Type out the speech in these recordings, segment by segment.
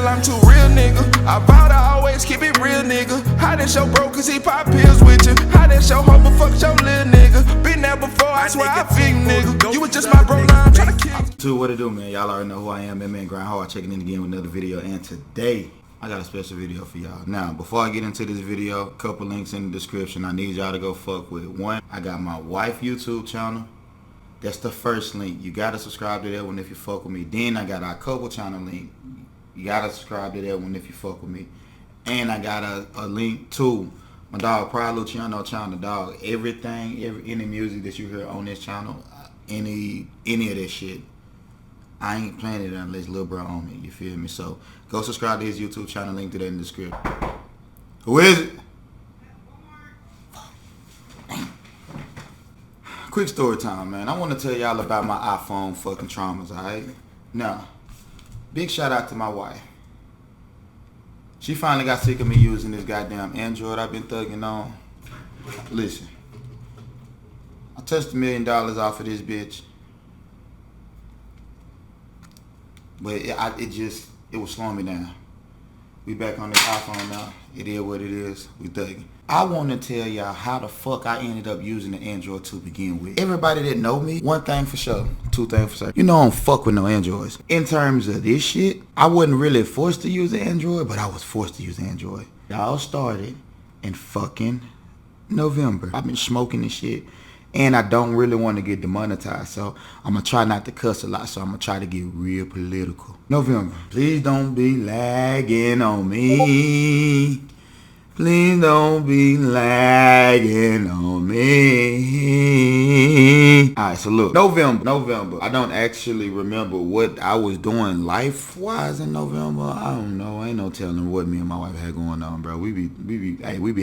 real, I'm too real, nigga. I vow to always keep it real, nigga. How that show broke cause he pop pills with you? How that show hope fuck your little nigga? Been there before, I swear I feel nigga. You was just my bro, now I'm tryna kill you. So what it do, man? Y'all already know who I am, man. Grind hard, checking in again with another video. And today, I got a special video for y'all. Now, before I get into this video, a couple links in the description. I need y'all to go fuck with. One, I got my wife YouTube channel. That's the first link. You gotta subscribe to that one if you fuck with me. Then I got our couple channel link. You gotta subscribe to that one if you fuck with me. And I got a link to my dog Pryde Luciano channel, dog. Everything, any music that you hear on this channel, any of that shit, I ain't playing it unless Lil Bro on it. You feel me? So go subscribe to his YouTube channel. Link to that in the description. Who is it? Quick story time, man. I want to tell y'all about my iPhone fucking traumas, alright? Now, big shout out to my wife. She finally got sick of me using this goddamn Android I've been thugging on. Listen, I touched $1 million off of this bitch. But it was slowing me down. We back on this iPhone now. It is what it is. We thugging. I want to tell y'all how the fuck I ended up using the Android to begin with. Everybody that know me, one thing for sure, two things for sure. You know I don't fuck with no Androids. In terms of this shit, I wasn't really forced to use the Android, but I was forced to use Android. Y'all started in fucking November. I've been smoking this shit. And I don't really want to get demonetized, so I'm going to try not to cuss a lot, so I'm going to try to get real political. November. Please don't be lagging on me. Please don't be lagging on me. Alright, so look. November. I don't actually remember what I was doing life-wise in November. I don't know. Ain't no telling what me and my wife had going on, bro. We be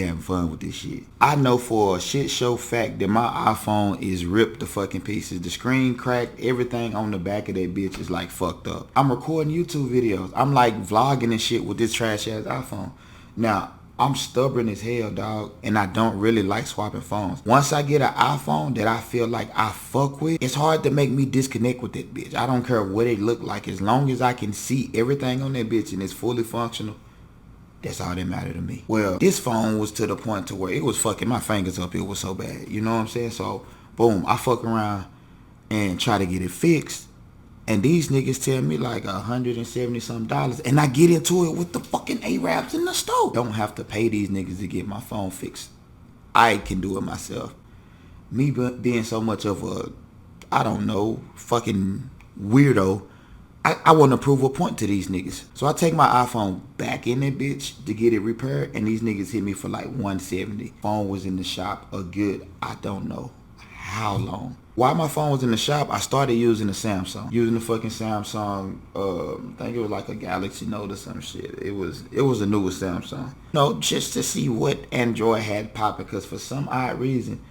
having fun with this shit. I know for a shit show fact that my iPhone is ripped to fucking pieces. The screen cracked. Everything on the back of that bitch is like fucked up. I'm recording YouTube videos. I'm like vlogging and shit with this trash-ass iPhone. Now, I'm stubborn as hell, dog, and I don't really like swapping phones. Once I get an iPhone that I feel like I fuck with, it's hard to make me disconnect with that bitch. I don't care what it look like. As long as I can see everything on that bitch and it's fully functional, that's all that matter to me. Well, this phone was to the point to where it was fucking my fingers up. It was so bad. You know what I'm saying? So, boom, I fuck around and try to get it fixed. And these niggas tell me like $170 something, and I get into it with the fucking Arabs in the store. Don't have to pay these niggas to get my phone fixed. I can do it myself. Me being so much of a, I don't know, fucking weirdo, I want to prove a point to these niggas. So I take my iPhone back in that bitch to get it repaired, and these niggas hit me for like $170. Phone was in the shop a good, I don't know how long. While my phone was in the shop, I started using the Samsung. Using the fucking Samsung, I think it was like a Galaxy Note or some shit. It was a newer Samsung. No, just to see what Android had popping, because for some odd reason,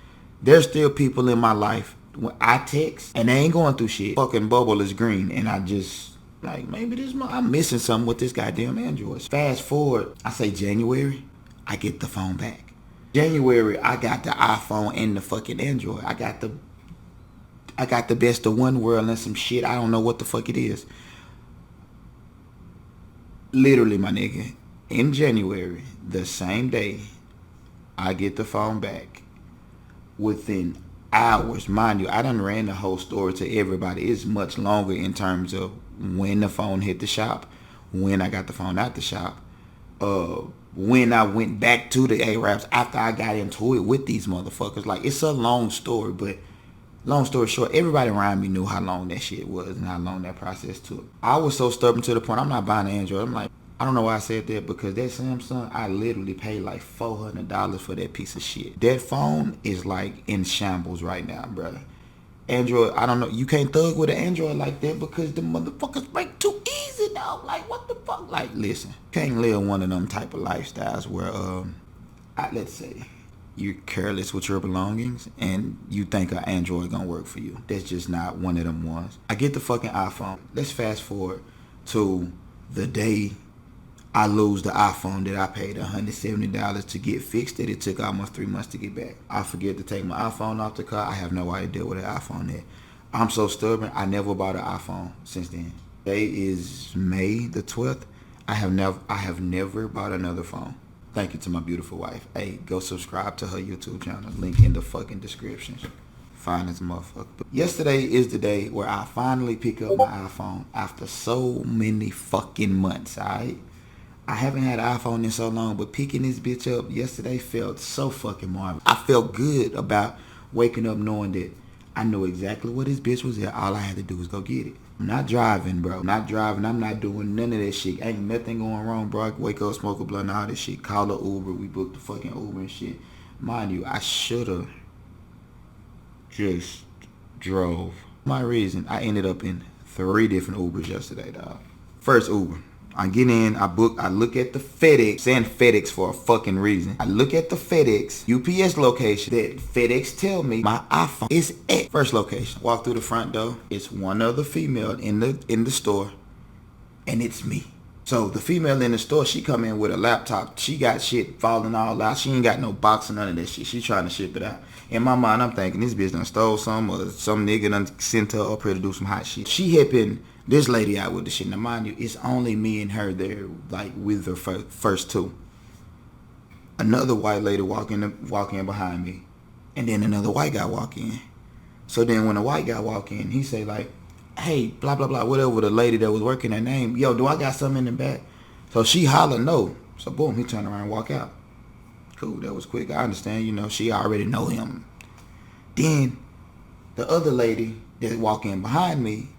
there's still people in my life when I text and they ain't going through shit. Fucking bubble is green, and I just like, maybe I'm missing something with this goddamn Android. Fast forward, I say January, I get the phone back. January, I got the iPhone and the fucking Android. I got the best of one world and some shit. I don't know what the fuck it is. Literally, my nigga, in January, the same day, I get the phone back. Within hours, mind you, I done ran the whole story to everybody. It's much longer in terms of when the phone hit the shop, when I got the phone out the shop, when I went back to the Arabs after I got into it with these motherfuckers. Like, it's a long story, but long story short, everybody around me knew how long that shit was and how long that process took. I was so stubborn to the point, I'm not buying an Android. I'm like, I don't know why I said that, because that Samsung, I literally paid like $400 for that piece of shit. That phone is like in shambles right now, brother. Android, I don't know, you can't thug with an Android like that because the motherfuckers break too easy, dog. Like, what the fuck? Like, listen, can't live one of them type of lifestyles where, let's say, you're careless with your belongings and you think an Android gonna work for you. That's just not one of them ones. I get the fucking iPhone. Let's fast forward to the day I lose the iPhone that I paid $170 to get fixed, that it took almost 3 months to get back. I forget to take my iPhone off the car. I have no idea what an iPhone is. I'm so stubborn, I never bought an iPhone since then. Today is May the 12th. I have never bought another phone. Thank you to my beautiful wife. Hey, go subscribe to her YouTube channel. Link in the fucking description. Fine as a motherfucker. But yesterday is the day where I finally pick up my iPhone after so many fucking months, alright? I haven't had an iPhone in so long, but picking this bitch up yesterday felt so fucking marvelous. I felt good about waking up knowing that I know exactly where this bitch was at. All I had to do was go get it. I'm not driving, bro. I'm not driving. I'm not doing none of that shit. Ain't nothing going wrong, bro. I can wake up, smoke a blunt, all this shit. Call a Uber. We booked the fucking Uber and shit. Mind you, I shoulda just drove. My reason, I ended up in 3 different Ubers yesterday, dog. First Uber. I get in, I look at the FedEx, saying FedEx for a fucking reason. I look at the FedEx UPS location that FedEx tell me my iPhone is at. First location. Walk through the front door. It's one other female in the store, and it's me. So the female in the store, she come in with a laptop. She got shit falling all out. She ain't got no box or none of that shit. She trying to ship it out. In my mind, I'm thinking this bitch done stole some, or some nigga done sent her up here to do some hot shit. She hipping this lady out with the shit. Now mind you, it's only me and her there, like with her first two. Another white lady walk in behind me, and then another white guy walk in. So then when the white guy walk in, he say like, hey, blah blah blah, whatever the lady that was working her name. Yo, do I got something in the back? So she holler no. So boom, he turn around and walk out. Cool, that was quick. I understand, you know, she already know him. Then the other lady that walk in behind me,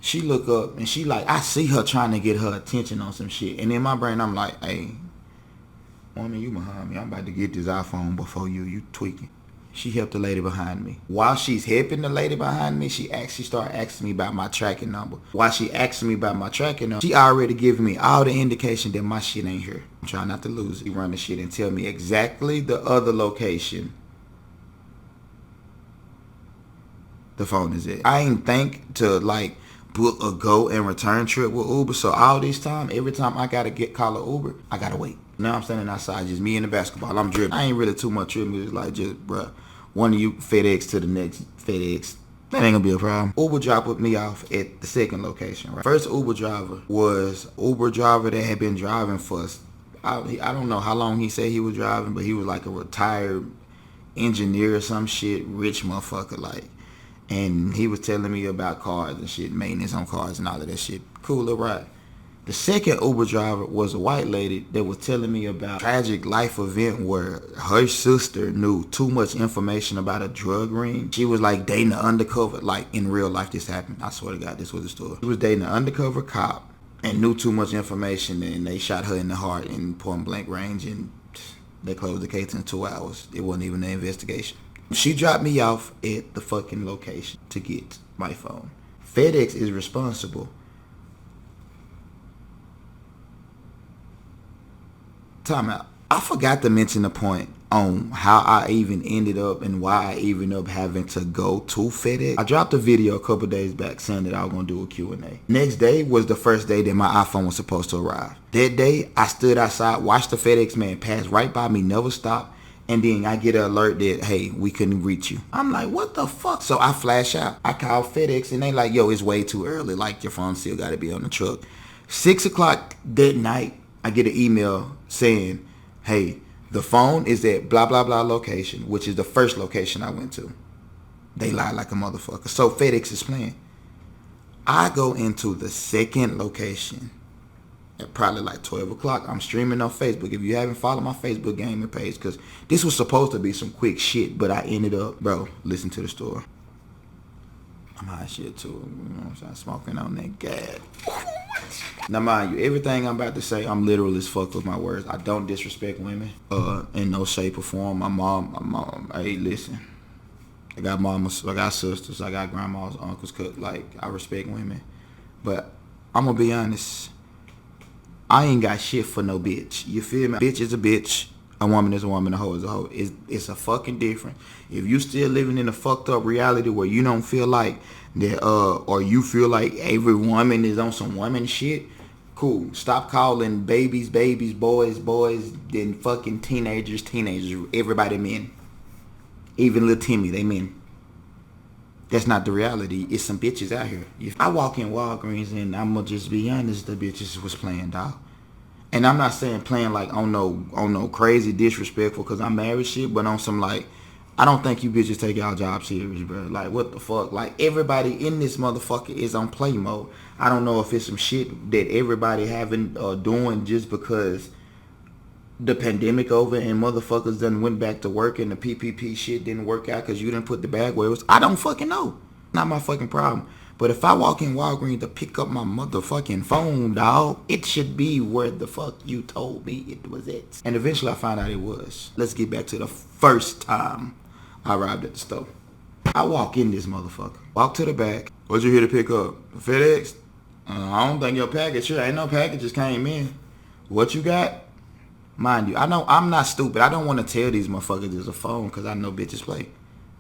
she look up and she like, I see her trying to get her attention on some shit. And in my brain, I'm like, hey, woman, you behind me. I'm about to get this iPhone before you tweaking. She helped the lady behind me. While she's helping the lady behind me, she started asking me about my tracking number. While she asking me about my tracking number, she already giving me all the indication that my shit ain't here. I'm trying not to lose it. She run the shit and tell me exactly the other location the phone is at. I ain't think to like book a go and return trip with Uber. So all this time, every time I gotta call an Uber, I gotta wait. Now I'm standing outside, just me and the basketball. I'm dribbling. I ain't really too much dribbling. It's like just, bruh, one of you FedEx to the next FedEx. That ain't gonna be a problem. Uber dropped me off at the second location, right? First Uber driver was Uber driver that had been driving for us. I don't know how long he said he was driving, but he was like a retired engineer or some shit, rich motherfucker, like. And he was telling me about cars and shit, maintenance on cars and all of that shit. Cool, right? The second Uber driver was a white lady that was telling me about a tragic life event where her sister knew too much information about a drug ring. She was like dating an undercover, like in real life this happened. I swear to God, this was the story. She was dating an undercover cop and knew too much information, and they shot her in the heart in point blank range, and they closed the case in 2 hours. It wasn't even an investigation. She dropped me off at the fucking location to get my phone. FedEx is responsible. Time out. I forgot to mention the point on how I even ended up and why I even up having to go to FedEx. I dropped a video a couple days back saying that I was going to do a Q&A. Next day was the first day that my iPhone was supposed to arrive. That day, I stood outside, watched the FedEx man pass right by me, never stopped. And then I get an alert that, hey, we couldn't reach you. I'm like, what the fuck? So I flash out. I call FedEx and they like, yo, it's way too early. Like, your phone still got to be on the truck. 6 o'clock that night, I get an email saying, hey, the phone is at blah, blah, blah location, which is the first location I went to. They lie like a motherfucker. So FedEx is playing. I go into the second location at probably like 12 o'clock. I'm streaming on Facebook. If you haven't followed my Facebook gaming page, because this was supposed to be some quick shit, but I ended up, bro, listen to the story. I'm high shit too. You know what I'm saying? Smoking on that gas. Now mind you, everything I'm about to say, I'm literal as fuck with my words. I don't disrespect women in no shape or form. My mom, hey, listen. I got mamas, I got sisters, I got grandmas, uncles, like, I respect women. But I'm gonna be honest, I ain't got shit for no bitch. You feel me? A bitch is a bitch. A woman is a woman. A hoe is a hoe. It's a fucking difference. If you still living in a fucked up reality where you don't feel like that, or you feel like every woman is on some woman shit, cool. Stop calling babies, boys, then fucking teenagers. Everybody men. Even little Timmy, they men. That's not the reality. It's some bitches out here. If I walk in Walgreens and I'ma just be honest, the bitches was playing, dog. And I'm not saying playing like on no crazy disrespectful, cause I'm married shit, but on some like, I don't think you bitches take y'all job serious, bro. Like, what the fuck? Like, everybody in this motherfucker is on play mode. I don't know if it's some shit that everybody having doing just because the pandemic over and motherfuckers done went back to work and the PPP shit didn't work out because you didn't put the bag where it was. I don't fucking know. Not my fucking problem. But if I walk in Walgreens to pick up my motherfucking phone, dog, it should be where the fuck you told me it was at. And eventually I found out it was. Let's get back to the first time I arrived at the store. I walk in this motherfucker. Walk to the back. What you here to pick up? FedEx? I don't think your package. Sure, ain't no packages came in. What you got? Mind you, I know I'm not stupid. I don't want to tell these motherfuckers there's a phone because I know bitches play.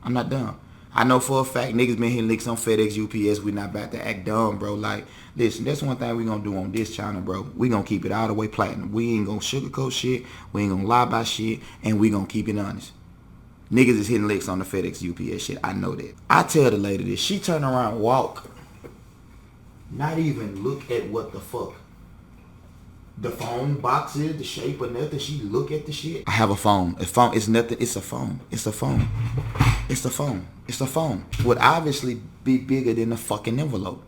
I'm not dumb. I know for a fact niggas been hitting licks on FedEx, UPS. We not about to act dumb, bro. Like, listen, that's one thing we gonna do on this channel, bro. We gonna keep it all the way platinum. We ain't gonna sugarcoat shit. We ain't gonna lie about shit. And we gonna keep it honest. Niggas is hitting licks on the FedEx, UPS shit. I know that. I tell the lady this. She turn around, walk. Not even look at what the fuck the phone box is, the shape or nothing. She look at the shit. I have a phone. A phone is nothing. It's a phone. It's a phone. It's a phone. It's a phone. Would obviously be bigger than the fucking envelope.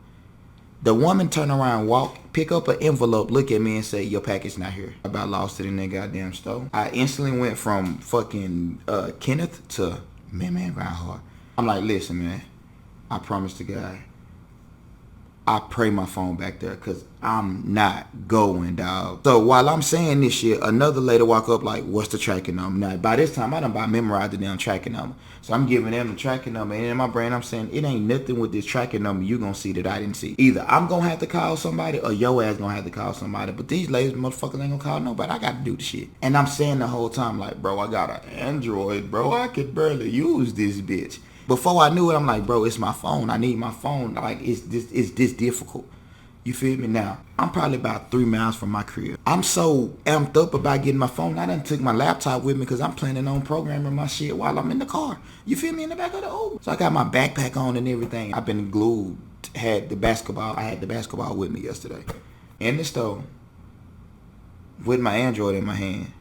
The woman turn around, walk, pick up an envelope, look at me and say, your package not here. I about lost it in that goddamn store. I instantly went from fucking Kenneth to man grind hard. I'm like, listen, man. I promise to God, I pray my phone back there because I'm not going, dog. So while I'm saying this shit, another lady walk up like, what's the tracking number? Now, by this time, I done about memorized the damn tracking number. So I'm giving them the tracking number. And in my brain, I'm saying, it ain't nothing with this tracking number you gonna see that I didn't see. Either I'm gonna have to call somebody or your ass gonna have to call somebody. But these ladies, motherfuckers ain't gonna call nobody. I got to do the shit. And I'm saying the whole time, like, bro, I got an Android, bro. I could barely use this bitch. Before I knew it, I'm like, bro, it's my phone. I need my phone. Like, it's this difficult. You feel me? Now, I'm probably about 3 miles from my crib. I'm so amped up about getting my phone. I done took my laptop with me because I'm planning on programming my shit while I'm in the car. You feel me? In the back of the Uber. So I got my backpack on and everything. I've been glued. I had the basketball with me yesterday. In the store. With my Android in my hand.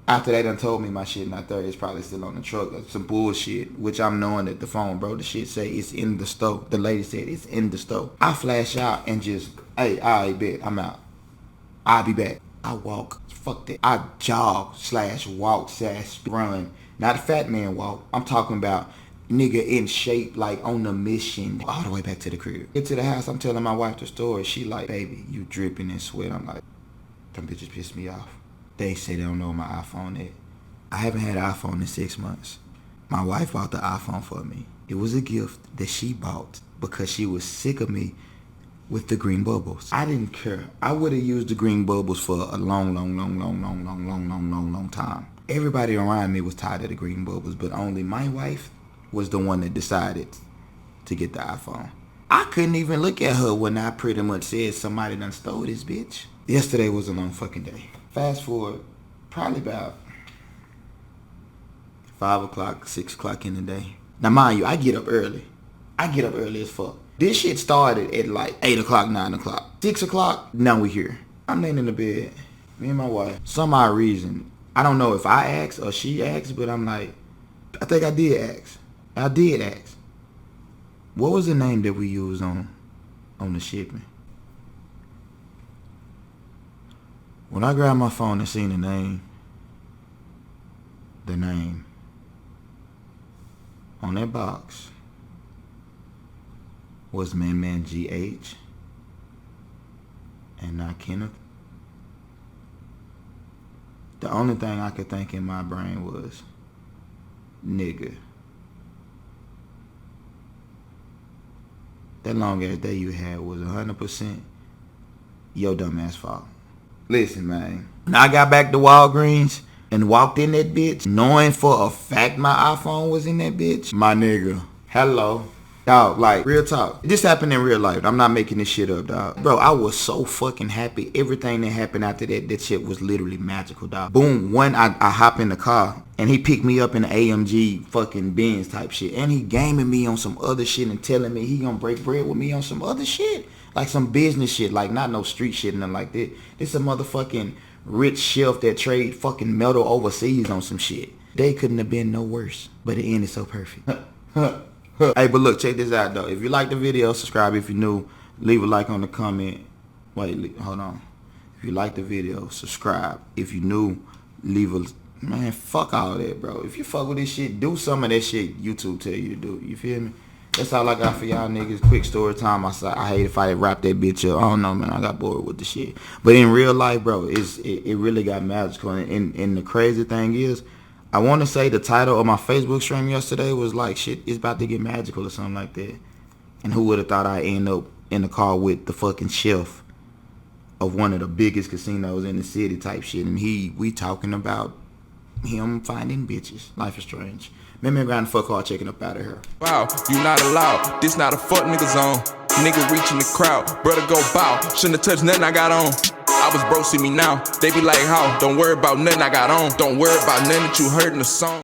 After they done told me my shit not there, it's probably still on the truck. That's some bullshit, which I'm knowing that the phone, bro, the shit say it's in the store. The lady said it's in the store. I flash out and just, hey, I bet, I'm out. I'll be back. I walk. Fuck that. I jog / walk / run. Not a fat man walk. I'm talking about nigga in shape, like on a mission. All the way back to the crib. Get to the house, I'm telling my wife the story. She like, baby, you dripping in sweat. I'm like, them bitches piss me off. They say they don't know where my iPhone is. I haven't had an iPhone in 6 months. My wife bought the iPhone for me. It was a gift that she bought because she was sick of me with the green bubbles. I didn't care. I would have used the green bubbles for a long time. Everybody around me was tired of the green bubbles, but only my wife was the one that decided to get the iPhone. I couldn't even look at her when I pretty much said somebody done stole this bitch. Yesterday was a long fucking day. Fast forward, probably about 5 o'clock, 6 o'clock in the day. Now, mind you, I get up early. I get up early as fuck. This shit started at like 8 o'clock, 9 o'clock. 6 o'clock, now we here. I'm laying in the bed, me and my wife. Some odd reason, I don't know if I asked or she asked, but I'm like, I think I did ask. I did ask. What was the name that we used on the shipment? When I grabbed my phone and seen the name on that box was Man GH and not Kenneth. The only thing I could think in my brain was, nigga, that long ass day you had was 100% your dumb ass fault. Listen, man. When I got back to Walgreens and walked in that bitch, knowing for a fact my iPhone was in that bitch, my nigga, hello. Dog, like, real talk. This happened in real life. I'm not making this shit up, dog. Bro, I was so fucking happy. Everything that happened after that shit was literally magical, dog. Boom, I hop in the car, and he picked me up in the AMG fucking Benz type shit. And he gaming me on some other shit and telling me he gonna break bread with me on some other shit. Like some business shit, like not no street shit and nothing like that. This a motherfucking rich chef that trade fucking metal overseas on some shit. They couldn't have been no worse, but it ended so perfect. Hey, but look, check this out though. If you like the video, subscribe if you're new. Leave a like on the comment. Wait, hold on. If you like the video, subscribe. If you new, leave a... Man, fuck all that, bro. If you fuck with this shit, do some of that shit YouTube tell you to do. You feel me? That's all I got for y'all niggas. Quick story time. I hate if I wrap that bitch up. I don't know, man. I got bored with the shit. But in real life, bro, it really got magical. And the crazy thing is, I want to say the title of my Facebook stream yesterday was like, shit, it's about to get magical or something like that. And who would have thought I'd end up in the car with the fucking chef of one of the biggest casinos in the city type shit. And we talking about him finding bitches. Life is strange. Man, grind the fuck hard, checking up out of here. Wow, you not allowed. This not a fuck nigga zone. Nigga reaching the crowd. Brother go bow. Shouldn't have touched nothing I got on. I was broke, see me now. They be like, how? Don't worry about nothing I got on. Don't worry about nothing that you heard in the song.